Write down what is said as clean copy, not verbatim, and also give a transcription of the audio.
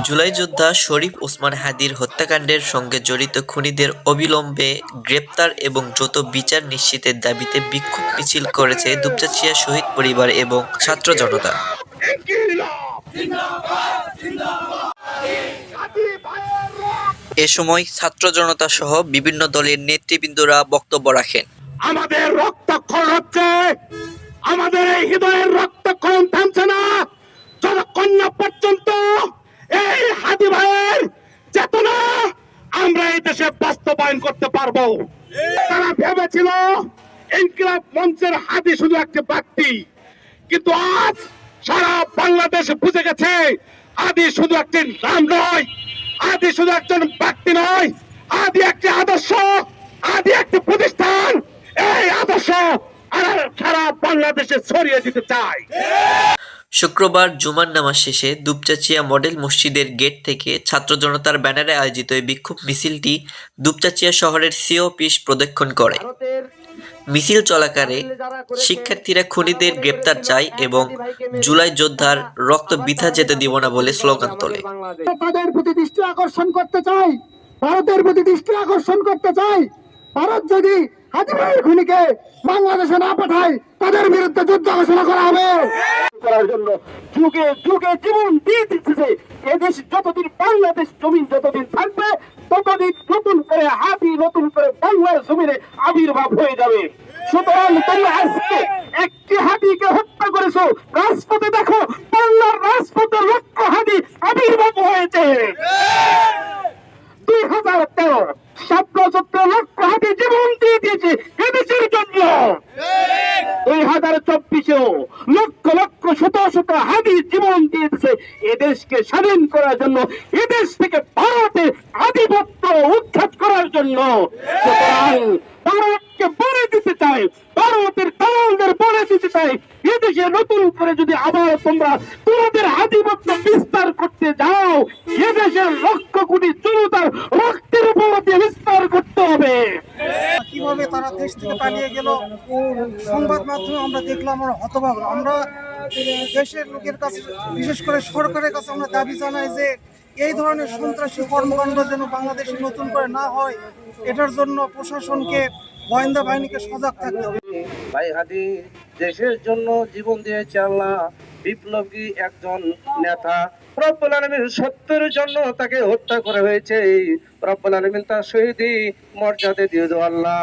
জুলাই যোদ্ধা শরীফ ওসমান হাদীর হত্যাকাণ্ডের সঙ্গে জড়িত খুনিদের অবিলম্বে গ্রেপ্তার এবং দ্রুত বিচার নিশ্চিতের দাবিতে বিক্ষোভ মিছিল করেছে দুপচাঁচিয়া শহীদ পরিবার এবং ছাত্র জনতা। এ সময় ছাত্র জনতা সহ বিভিন্ন দলের নেতৃবৃন্দরা বক্তব্য রাখেন। আমাদের রক্তক্ষরণ হচ্ছে, আমাদের এই হৃদয়ের রক্তক্ষরণ থামছে না যতক্ষণ না পর্যন্ত এই হাদী ভাইয়ের চেতনা আমরা এই দেশে বাস্তবায়ন করতে পারবো। তারা ভেবেছিল ইনকিলাব মঞ্চের হাদী শুধু একটা ব্যক্তি, কিন্তু আজ সারা বাংলাদেশ বুঝে গেছে হাদী শুধু একটি নাম নয়, হাদী শুধু একজন ব্যক্তি নয়, হাদী একটি আদর্শ, হাদী একটি প্রতিষ্ঠান। এই আদর্শ সারা বাংলাদেশে ছড়িয়ে দিতে চাই। শুক্রবার জুমার নামাজ শেষে দুপচাঁচিয়া মডেল মসজিদের গেট থেকে ছাত্র জনতার ব্যানারে আয়োজিত এই বিক্ষোভ মিছিলটি দুপচাঁচিয়া শহরের সিও অফিস প্রদক্ষিণ করে। মিছিল চলাকালে শিক্ষার্থীরা খুনিদের গ্রেপ্তার চায় এবং জুলাই যোদ্ধার রক্ত বৃথা যেতে দিব না বলে স্লোগান তোলে। তাদের প্রতি দৃষ্টি আকর্ষণ করতে চাই, ভারতের প্রতি দৃষ্টি আকর্ষণ করতে চাই। ভারত যদি হাদী ভাইয়ের খুনিকে বাংলাদেশে না পাঠায় তাদের বিরুদ্ধে যুদ্ধ ঘোষণা করা হবে। করার জন্য যুগে যুগে জীবন দিয়ে দিচ্ছে। এদেশ যতদিন বাংলাদেশ জমিন যতদিন থাকবে ততদিন নতুন করে হাদী নতুন করে বাংলার জমিনে আবির্ভাব হয়ে যাবে। সুতরাং তোমরা আজকে একটি হাদীকে হত্যা করেছো, রাজপথে দেখো বাংলার রাজপথে লক্ষ হাদী আবির্ভাব হয়েছে। 2013 17 লক্ষ হাদী জীবন দিয়ে দিয়েছে এদেশের জন্য। 2024-এও লক্ষ লক্ষ শত শত হাদী জীবন দিয়েছে এদেশকে স্বাধীন করার জন্য, এদেশ থেকে ভারতের আধিপত্য উৎখাত করার জন্য। সুতরাং ভারতকে বলে দিতে চাই, ভারতের দালালদের বলে দিতে চাই, এদেশে নতুন করে যদি আবার তোমরা তোমাদের আধিপত্য বিস্তার করতে যাও, এদেশের লক্ষ কোটি জনতার রক্তের উপর দিয়ে বিস্তার করতে হবে। কিভাবে তারা দেশ থেকে পালিয়ে গেল সংবাদ মাধ্যমে আমরা দেখলাম, আমরা হতবাক। আমরা দেশের লোকের কাছে বিশেষ করে সরকারের কাছে আমরা দাবি জানাই যে এই ধরনের সন্ত্রাসী কর্মকাণ্ড যেন বাংলাদেশে নতুন করে না হয়, এটার জন্য প্রশাসনকে গোয়েন্দা বাহিনীকে সজাগ থাকতে হবে। ভাই হাদী দেশের জন্য জীবন দিয়েছে, আল্লাহ বিপ্লবী একজন নেতা। রব্বুল আলামিন সত্যের জন্য তাকে হত্যা করা হয়েছে, রব্বুল আলামিন তার শহীদি মর্যাদা দিয়ে দাও আল্লাহ।